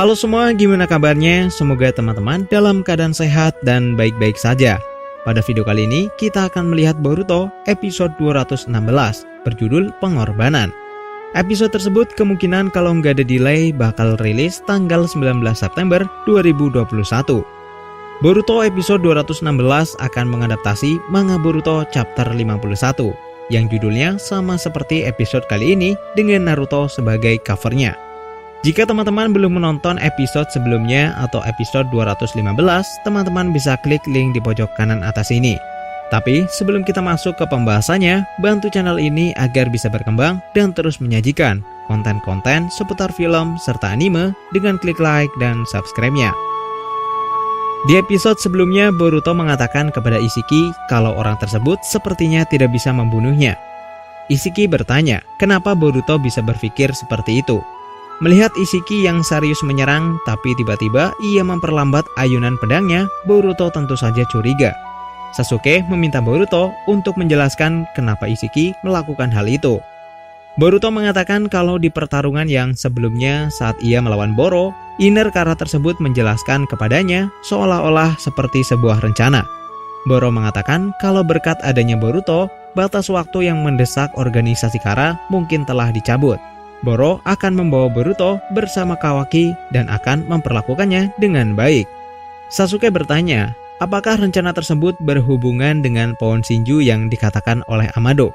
Halo semua, gimana kabarnya? Semoga teman-teman dalam keadaan sehat dan baik-baik saja. Pada video kali ini, kita akan melihat Boruto episode 216 berjudul Pengorbanan. Episode tersebut kemungkinan kalau nggak ada delay bakal rilis tanggal 19 September 2021. Boruto episode 216 akan mengadaptasi manga Boruto chapter 51 yang judulnya sama seperti episode kali ini dengan Naruto sebagai covernya. Jika teman-teman belum menonton episode sebelumnya atau episode 215, teman-teman bisa klik link di pojok kanan atas ini. Tapi sebelum kita masuk ke pembahasannya, bantu channel ini agar bisa berkembang dan terus menyajikan konten-konten seputar film serta anime dengan klik like dan subscribe-nya. Di episode sebelumnya, Boruto mengatakan kepada Isshiki kalau orang tersebut sepertinya tidak bisa membunuhnya. Isshiki bertanya, kenapa Boruto bisa berpikir seperti itu? Melihat Isshiki yang serius menyerang, tapi tiba-tiba ia memperlambat ayunan pedangnya, Boruto tentu saja curiga. Sasuke meminta Boruto untuk menjelaskan kenapa Isshiki melakukan hal itu. Boruto mengatakan kalau di pertarungan yang sebelumnya saat ia melawan Boro, inner Kara tersebut menjelaskan kepadanya seolah-olah seperti sebuah rencana. Boro mengatakan kalau berkat adanya Boruto, batas waktu yang mendesak organisasi Kara mungkin telah dicabut. Boro akan membawa Boruto bersama Kawaki dan akan memperlakukannya dengan baik. Sasuke bertanya, apakah rencana tersebut berhubungan dengan pohon Shinju yang dikatakan oleh Amado?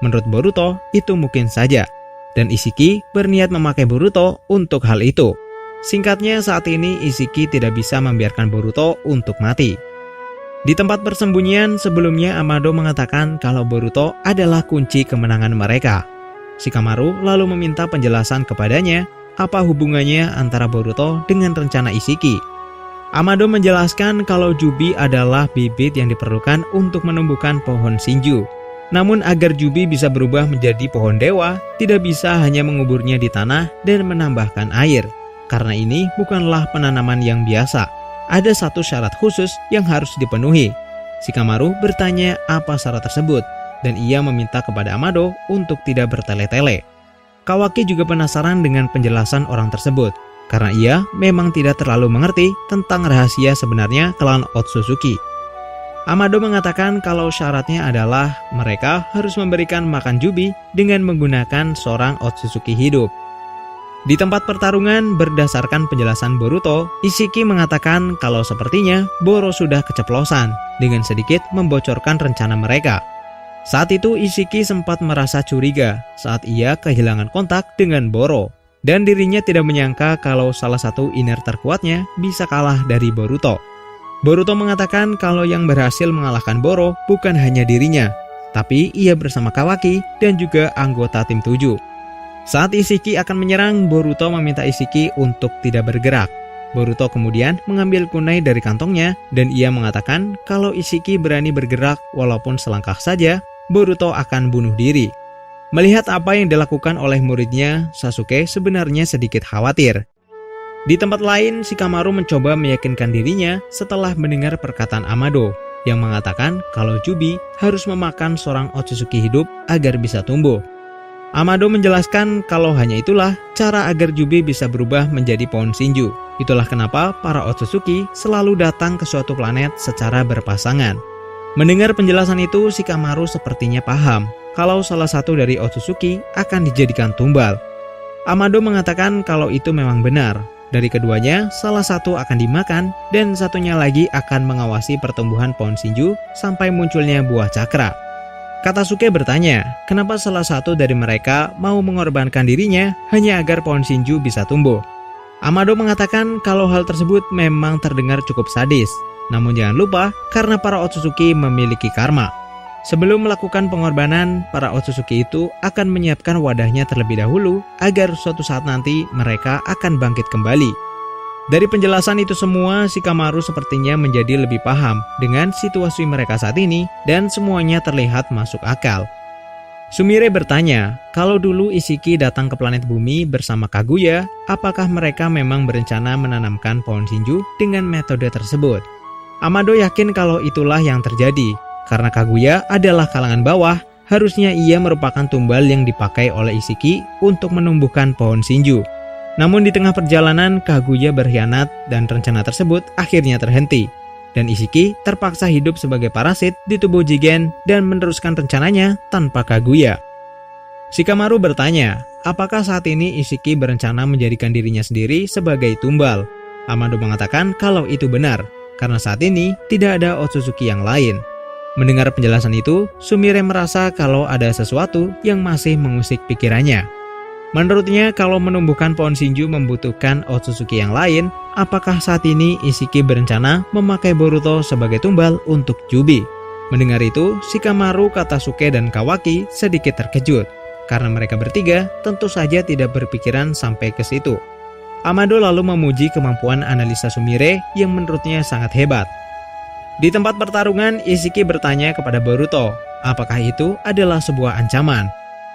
Menurut Boruto, itu mungkin saja. Dan Isshiki berniat memakai Boruto untuk hal itu. Singkatnya, saat ini Isshiki tidak bisa membiarkan Boruto untuk mati. Di tempat persembunyian sebelumnya, Amado mengatakan kalau Boruto adalah kunci kemenangan mereka. Shikamaru lalu meminta penjelasan kepadanya apa hubungannya antara Boruto dengan rencana Isshiki. Amado menjelaskan kalau Jubi adalah bibit yang diperlukan untuk menumbuhkan pohon Shinju. Namun agar Jubi bisa berubah menjadi pohon dewa, tidak bisa hanya menguburnya di tanah dan menambahkan air. Karena ini bukanlah penanaman yang biasa. Ada satu syarat khusus yang harus dipenuhi. Shikamaru bertanya apa syarat tersebut, dan ia meminta kepada Amado untuk tidak bertele-tele. Kawaki juga penasaran dengan penjelasan orang tersebut, karena ia memang tidak terlalu mengerti tentang rahasia sebenarnya klan Otsutsuki. Amado mengatakan kalau syaratnya adalah mereka harus memberikan makan Jubi dengan menggunakan seorang Otsutsuki hidup. Di tempat pertarungan, berdasarkan penjelasan Boruto, Isshiki mengatakan kalau sepertinya Boro sudah keceplosan dengan sedikit membocorkan rencana mereka. Saat itu Isshiki sempat merasa curiga saat ia kehilangan kontak dengan Boro, dan dirinya tidak menyangka kalau salah satu inner terkuatnya bisa kalah dari Boruto. Boruto mengatakan kalau yang berhasil mengalahkan Boro bukan hanya dirinya, tapi ia bersama Kawaki dan juga anggota tim 7. Saat Isshiki akan menyerang, Boruto meminta Isshiki untuk tidak bergerak. Boruto kemudian mengambil kunai dari kantongnya dan ia mengatakan kalau Isshiki berani bergerak walaupun selangkah saja, Boruto akan bunuh diri. Melihat apa yang dilakukan oleh muridnya, Sasuke sebenarnya sedikit khawatir. Di tempat lain, Shikamaru mencoba meyakinkan dirinya setelah mendengar perkataan Amado yang mengatakan kalau Jubi harus memakan seorang Otsutsuki hidup agar bisa tumbuh. Amado menjelaskan kalau hanya itulah cara agar Jubi bisa berubah menjadi pohon Shinju. Itulah kenapa para Otsutsuki selalu datang ke suatu planet secara berpasangan. Mendengar penjelasan itu, Shikamaru sepertinya paham kalau salah satu dari Otsutsuki akan dijadikan tumbal. Amado mengatakan kalau itu memang benar. Dari keduanya, salah satu akan dimakan dan satunya lagi akan mengawasi pertumbuhan pohon Shinju sampai munculnya buah cakra. Katasuke bertanya, kenapa salah satu dari mereka mau mengorbankan dirinya hanya agar pohon Shinju bisa tumbuh. Amado mengatakan kalau hal tersebut memang terdengar cukup sadis. Namun jangan lupa, karena para Otsutsuki memiliki karma. Sebelum melakukan pengorbanan, para Otsutsuki itu akan menyiapkan wadahnya terlebih dahulu agar suatu saat nanti mereka akan bangkit kembali. Dari penjelasan itu semua, Shikamaru sepertinya menjadi lebih paham dengan situasi mereka saat ini dan semuanya terlihat masuk akal. Sumire bertanya, kalau dulu Isshiki datang ke planet bumi bersama Kaguya, apakah mereka memang berencana menanamkan pohon Shinju dengan metode tersebut? Amado yakin kalau itulah yang terjadi, karena Kaguya adalah kalangan bawah, harusnya ia merupakan tumbal yang dipakai oleh Isshiki untuk menumbuhkan pohon Shinju. Namun di tengah perjalanan, Kaguya berkhianat dan rencana tersebut akhirnya terhenti. Dan Ishiki terpaksa hidup sebagai parasit di tubuh Jigen dan meneruskan rencananya tanpa Kaguya. Shikamaru bertanya, apakah saat ini Ishiki berencana menjadikan dirinya sendiri sebagai tumbal? Amado mengatakan kalau itu benar, karena saat ini tidak ada Otsutsuki yang lain. Mendengar penjelasan itu, Sumire merasa kalau ada sesuatu yang masih mengusik pikirannya. Menurutnya, kalau menumbuhkan pohon Shinju membutuhkan Otsutsuki yang lain, apakah saat ini Ishiki berencana memakai Boruto sebagai tumbal untuk Jubi? Mendengar itu, Shikamaru, Katasuke, dan Kawaki sedikit terkejut, karena mereka bertiga tentu saja tidak berpikiran sampai ke situ. Amado lalu memuji kemampuan analisa Sumire yang menurutnya sangat hebat. Di tempat pertarungan, Ishiki bertanya kepada Boruto, apakah itu adalah sebuah ancaman?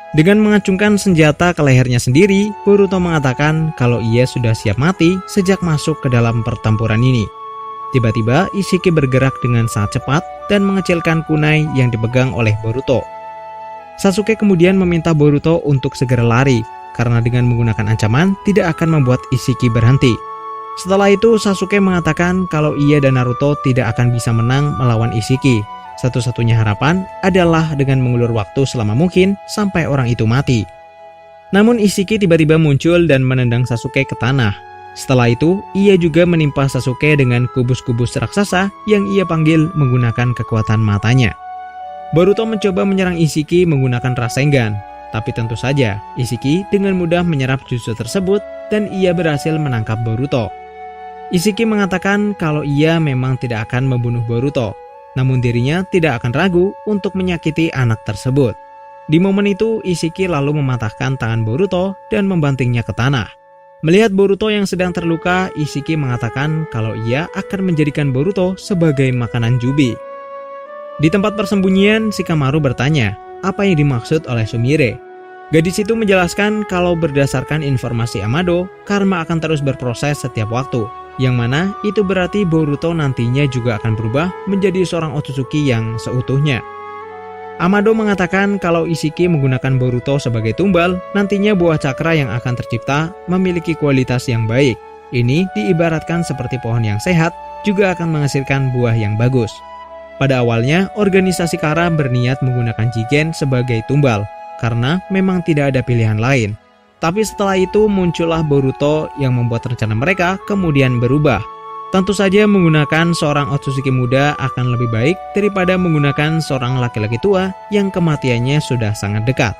Dengan mengacungkan senjata ke lehernya sendiri, Boruto mengatakan kalau ia sudah siap mati sejak masuk ke dalam pertempuran ini. Tiba-tiba, Ishiki bergerak dengan sangat cepat dan mengecilkan kunai yang dipegang oleh Boruto. Sasuke kemudian meminta Boruto untuk segera lari, karena dengan menggunakan ancaman tidak akan membuat Ishiki berhenti. Setelah itu, Sasuke mengatakan kalau ia dan Naruto tidak akan bisa menang melawan Ishiki. Satu-satunya harapan adalah dengan mengulur waktu selama mungkin sampai orang itu mati. Namun Ishiki tiba-tiba muncul dan menendang Sasuke ke tanah. Setelah itu, ia juga menimpa Sasuke dengan kubus-kubus raksasa yang ia panggil menggunakan kekuatan matanya. Boruto mencoba menyerang Ishiki menggunakan Rasengan, tapi tentu saja Ishiki dengan mudah menyerap jutsu tersebut dan ia berhasil menangkap Boruto. Ishiki mengatakan kalau ia memang tidak akan membunuh Boruto, namun dirinya tidak akan ragu untuk menyakiti anak tersebut. Di momen itu, Ishiki lalu mematahkan tangan Boruto dan membantingnya ke tanah. Melihat Boruto yang sedang terluka, Ishiki mengatakan kalau ia akan menjadikan Boruto sebagai makanan Jubi. Di tempat persembunyian, Shikamaru bertanya, apa yang dimaksud oleh Sumire? Gadis itu menjelaskan kalau berdasarkan informasi Amado, karma akan terus berproses setiap waktu, yang mana itu berarti Boruto nantinya juga akan berubah menjadi seorang Otsutsuki yang seutuhnya. Amado mengatakan kalau Ishiki menggunakan Boruto sebagai tumbal, nantinya buah cakra yang akan tercipta memiliki kualitas yang baik. Ini diibaratkan seperti pohon yang sehat, juga akan menghasilkan buah yang bagus. Pada awalnya, organisasi Kara berniat menggunakan Jigen sebagai tumbal, karena memang tidak ada pilihan lain. Tapi setelah itu muncullah Boruto yang membuat rencana mereka kemudian berubah. Tentu saja menggunakan seorang Otsutsuki muda akan lebih baik daripada menggunakan seorang laki-laki tua yang kematiannya sudah sangat dekat.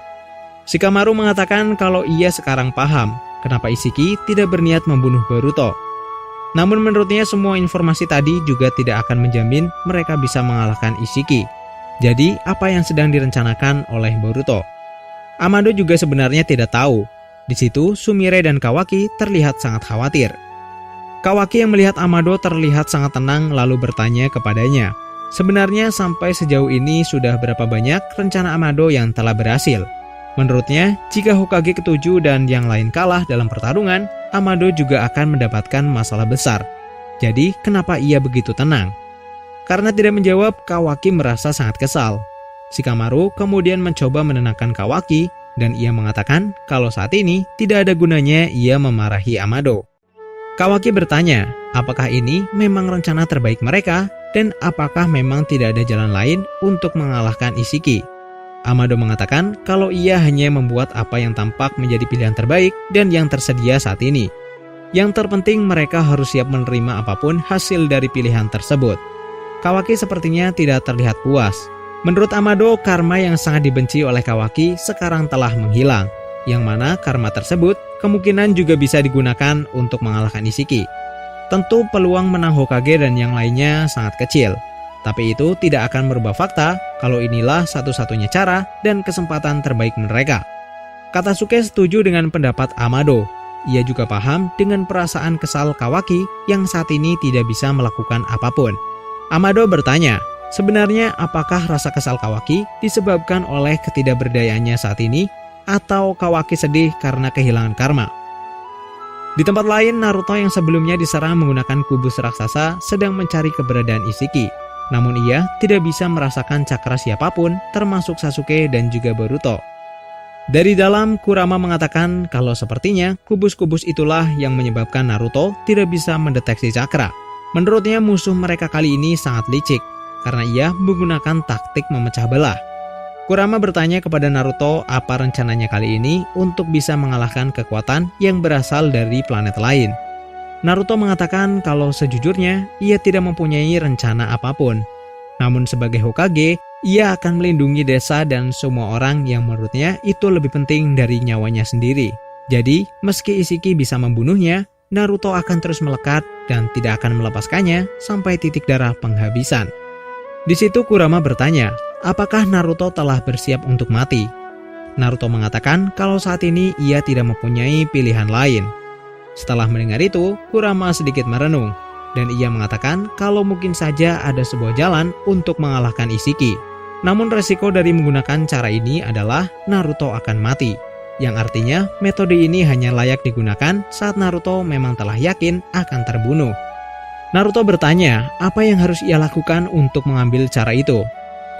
Shikamaru mengatakan kalau ia sekarang paham kenapa Ishiki tidak berniat membunuh Boruto. Namun menurutnya semua informasi tadi juga tidak akan menjamin mereka bisa mengalahkan Ishiki. Jadi apa yang sedang direncanakan oleh Boruto? Amado juga sebenarnya tidak tahu. Di situ, Sumire dan Kawaki terlihat sangat khawatir. Kawaki yang melihat Amado terlihat sangat tenang lalu bertanya kepadanya, sebenarnya sampai sejauh ini sudah berapa banyak rencana Amado yang telah berhasil? Menurutnya, jika Hokage ke-7 dan yang lain kalah dalam pertarungan, Amado juga akan mendapatkan masalah besar. Jadi, kenapa ia begitu tenang? Karena tidak menjawab, Kawaki merasa sangat kesal. Shikamaru kemudian mencoba menenangkan Kawaki, dan ia mengatakan kalau saat ini tidak ada gunanya ia memarahi Amado. Kawaki bertanya, apakah ini memang rencana terbaik mereka dan apakah memang tidak ada jalan lain untuk mengalahkan Ishiki? Amado mengatakan kalau ia hanya membuat apa yang tampak menjadi pilihan terbaik dan yang tersedia saat ini. Yang terpenting mereka harus siap menerima apapun hasil dari pilihan tersebut. Kawaki sepertinya tidak terlihat puas. Menurut Amado, karma yang sangat dibenci oleh Kawaki sekarang telah menghilang, yang mana karma tersebut kemungkinan juga bisa digunakan untuk mengalahkan Ishiki. Tentu peluang menang Hokage dan yang lainnya sangat kecil, tapi itu tidak akan merubah fakta kalau inilah satu-satunya cara dan kesempatan terbaik mereka. Katasuke setuju dengan pendapat Amado. Ia juga paham dengan perasaan kesal Kawaki yang saat ini tidak bisa melakukan apapun. Amado bertanya, sebenarnya apakah rasa kesal Kawaki disebabkan oleh ketidakberdayaannya saat ini atau Kawaki sedih karena kehilangan karma? Di tempat lain, Naruto yang sebelumnya diserang menggunakan kubus raksasa sedang mencari keberadaan Ishiki. Namun ia tidak bisa merasakan cakra siapapun termasuk Sasuke dan juga Boruto. Dari dalam, Kurama mengatakan kalau sepertinya kubus-kubus itulah yang menyebabkan Naruto tidak bisa mendeteksi cakra. Menurutnya musuh mereka kali ini sangat licik, karena ia menggunakan taktik memecah belah. Kurama bertanya kepada Naruto apa rencananya kali ini untuk bisa mengalahkan kekuatan yang berasal dari planet lain. Naruto mengatakan kalau sejujurnya ia tidak mempunyai rencana apapun. Namun sebagai Hokage, ia akan melindungi desa dan semua orang yang menurutnya itu lebih penting dari nyawanya sendiri. Jadi, meski Ishiki bisa membunuhnya, Naruto akan terus melekat dan tidak akan melepaskannya sampai titik darah penghabisan. Di situ Kurama bertanya, apakah Naruto telah bersiap untuk mati? Naruto mengatakan kalau saat ini ia tidak mempunyai pilihan lain. Setelah mendengar itu, Kurama sedikit merenung, dan ia mengatakan kalau mungkin saja ada sebuah jalan untuk mengalahkan Ishiki. Namun resiko dari menggunakan cara ini adalah Naruto akan mati, yang artinya metode ini hanya layak digunakan saat Naruto memang telah yakin akan terbunuh. Naruto bertanya apa yang harus ia lakukan untuk mengambil cara itu.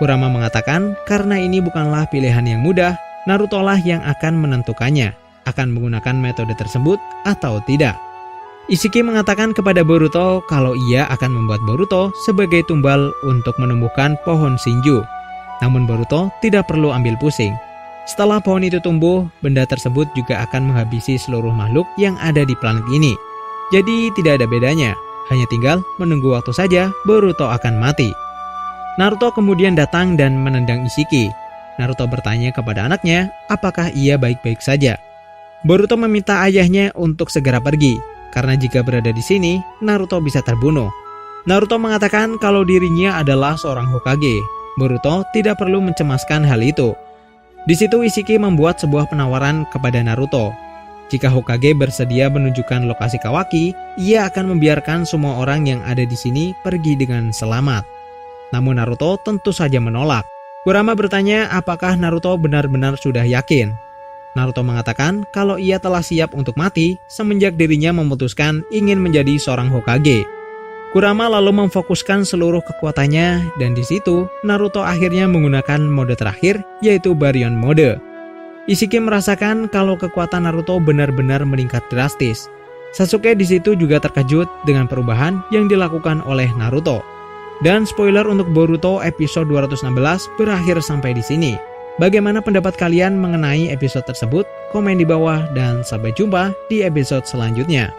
Kurama mengatakan karena ini bukanlah pilihan yang mudah, Naruto lah yang akan menentukannya, akan menggunakan metode tersebut atau tidak. Ishiki mengatakan kepada Boruto kalau ia akan membuat Boruto sebagai tumbal untuk menumbuhkan pohon Shinju. Namun Boruto tidak perlu ambil pusing. Setelah pohon itu tumbuh, benda tersebut juga akan menghabisi seluruh makhluk yang ada di planet ini. Jadi tidak ada bedanya, hanya tinggal menunggu waktu saja Boruto akan mati. Naruto kemudian datang dan menendang Ishiki. Naruto bertanya kepada anaknya apakah ia baik-baik saja. Boruto meminta ayahnya untuk segera pergi, karena jika berada di sini, Naruto bisa terbunuh. Naruto mengatakan kalau dirinya adalah seorang Hokage. Boruto tidak perlu mencemaskan hal itu. Di situ Ishiki membuat sebuah penawaran kepada Naruto. Jika Hokage bersedia menunjukkan lokasi Kawaki, ia akan membiarkan semua orang yang ada di sini pergi dengan selamat. Namun Naruto tentu saja menolak. Kurama bertanya apakah Naruto benar-benar sudah yakin. Naruto mengatakan kalau ia telah siap untuk mati semenjak dirinya memutuskan ingin menjadi seorang Hokage. Kurama lalu memfokuskan seluruh kekuatannya dan di situ Naruto akhirnya menggunakan mode terakhir yaitu Baryon Mode. Ishiki merasakan kalau kekuatan Naruto benar-benar meningkat drastis. Sasuke di situ juga terkejut dengan perubahan yang dilakukan oleh Naruto. Dan spoiler untuk Boruto episode 216 berakhir sampai di sini. Bagaimana pendapat kalian mengenai episode tersebut? Komen di bawah dan sampai jumpa di episode selanjutnya.